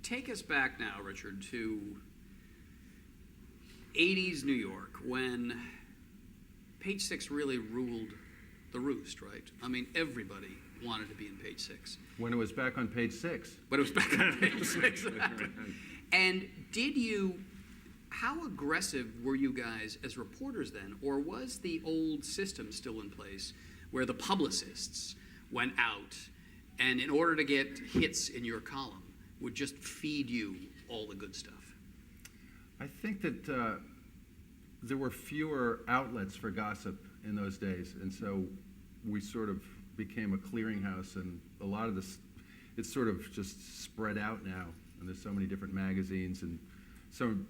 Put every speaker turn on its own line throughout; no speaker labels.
Take us back now, Richard, to 80s New York, when Page Six really ruled the roost, right? I mean, everybody wanted to be in Page Six.
When it was back on Page Six.
When it was back on Page Six. And how aggressive were you guys as reporters then? Or was the old system still in place where the publicists went out and in order to get hits in your column would just feed you all the good stuff?
I think that there were fewer outlets for gossip in those days, and so we sort of became a clearinghouse, and a lot of this, it's sort of just spread out now, and there's so many different magazines and some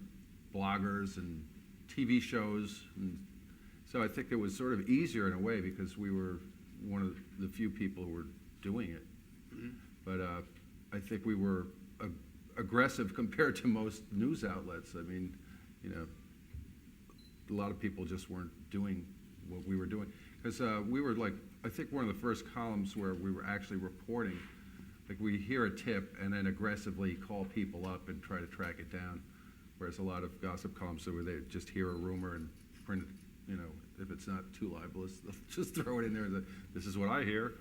bloggers and TV shows, and so I think it was sort of easier in a way because we were one of the few people who were doing it. Mm-hmm. But I think we were aggressive compared to most news outlets. I mean, you know, a lot of people just weren't doing what we were doing. Because we were like, I think one of the first columns where we were actually reporting, like we hear a tip and then aggressively call people up and try to track it down. Whereas a lot of gossip columns where they just hear a rumor and print it, you know, if it's not too libelous, they'll just throw it in there that this is what I hear.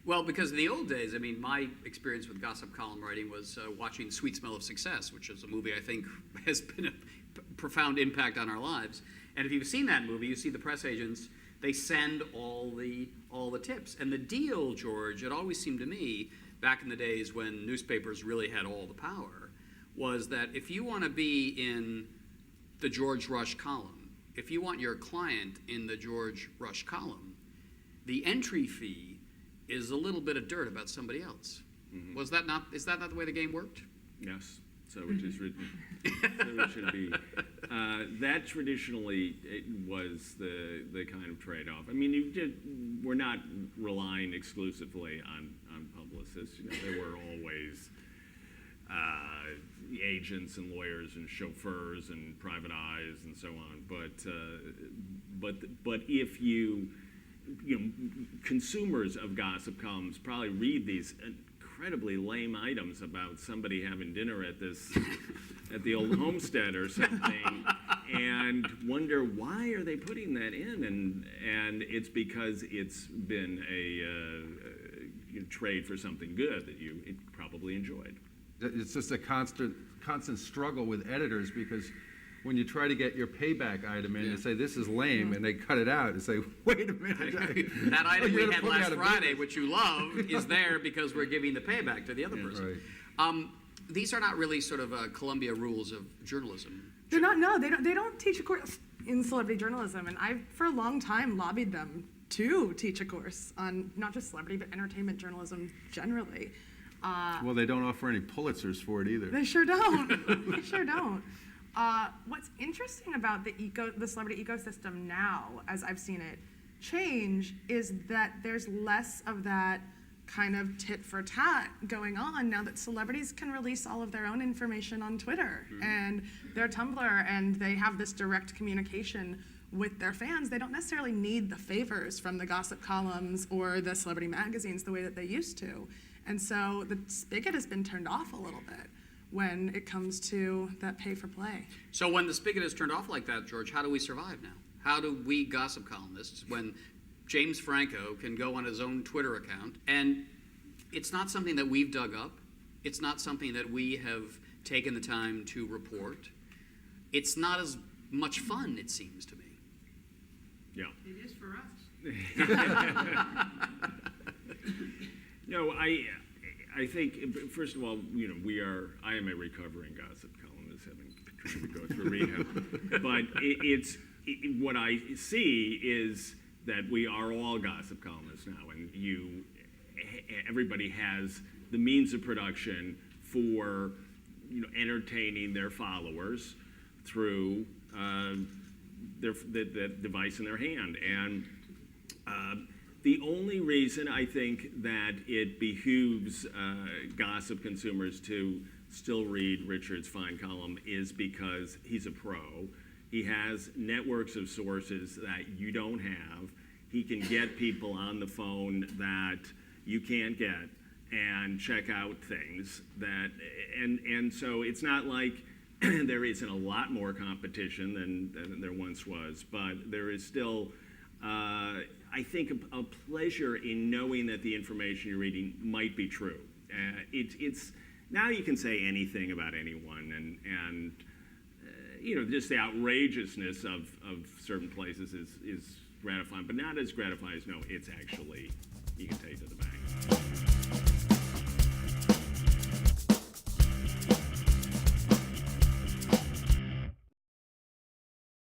Well, because in the old days, I mean, my experience with gossip column writing was watching Sweet Smell of Success, which is a movie I think has been a profound impact on our lives. And if you've seen that movie, you see the press agents, they send all the tips. And the deal, George, it always seemed to me, back in the days when newspapers really had all the power, was that if you want to be in the George Rush column, if you want your client in the George Rush column, the entry fee is a little bit of dirt about somebody else. Mm-hmm. Is that not the way the game worked?
Yes, so it is written. So it should be. That traditionally was the kind of trade-off. I mean, we're not relying exclusively on publicists. You know, there were always agents and lawyers and chauffeurs and private eyes and so on. But if you know, consumers of gossip columns probably read these incredibly lame items about somebody having dinner at the old homestead or something, and wonder why are they putting that in, and it's because it's been a trade for something good that you probably enjoyed.
It's just a constant struggle with editors because when you try to get your payback item in and say, this is lame, and they cut it out and say, wait a minute.
That item we had last Friday, which you love, is there because we're giving the payback to the other person. Right. These are not really sort of Columbia rules of journalism.
They're not, no, they don't teach a course in celebrity journalism, and I've, for a long time, lobbied them to teach a course on not just celebrity, but entertainment journalism generally.
Well, they don't offer any Pulitzers for it either.
They sure don't. They sure don't. What's interesting about the celebrity ecosystem now, as I've seen it change, is that there's less of that kind of tit for tat going on now that celebrities can release all of their own information on Twitter and their Tumblr, and they have this direct communication with their fans. They don't necessarily need the favors from the gossip columns or the celebrity magazines the way that they used to. And so the spigot has been turned off a little bit when it comes to that pay for play.
So when the spigot is turned off like that, George, how do we survive now? How do we gossip columnists, when James Franco can go on his own Twitter account, and it's not something that we've dug up, it's not something that we have taken the time to report, it's not as much fun, it seems to me.
Yeah.
It is for us.
No, I think, first of all, you know, I am a recovering gossip columnist, having tried to go through rehab. But what I see is that we are all gossip columnists now, and everybody has the means of production for, you know, entertaining their followers through the device in their hand. And the only reason I think that it behooves gossip consumers to still read Richard's fine column is because he's a pro. He has networks of sources that you don't have. he can get people on the phone that you can't get and check out things that, and so it's not like there isn't a lot more competition than there once was, but there is still, I think, a pleasure in knowing that the information you're reading might be true. It's now you can say anything about anyone, and just the outrageousness of certain places is gratifying, but not as gratifying as no, it's actually, you can take to the bank.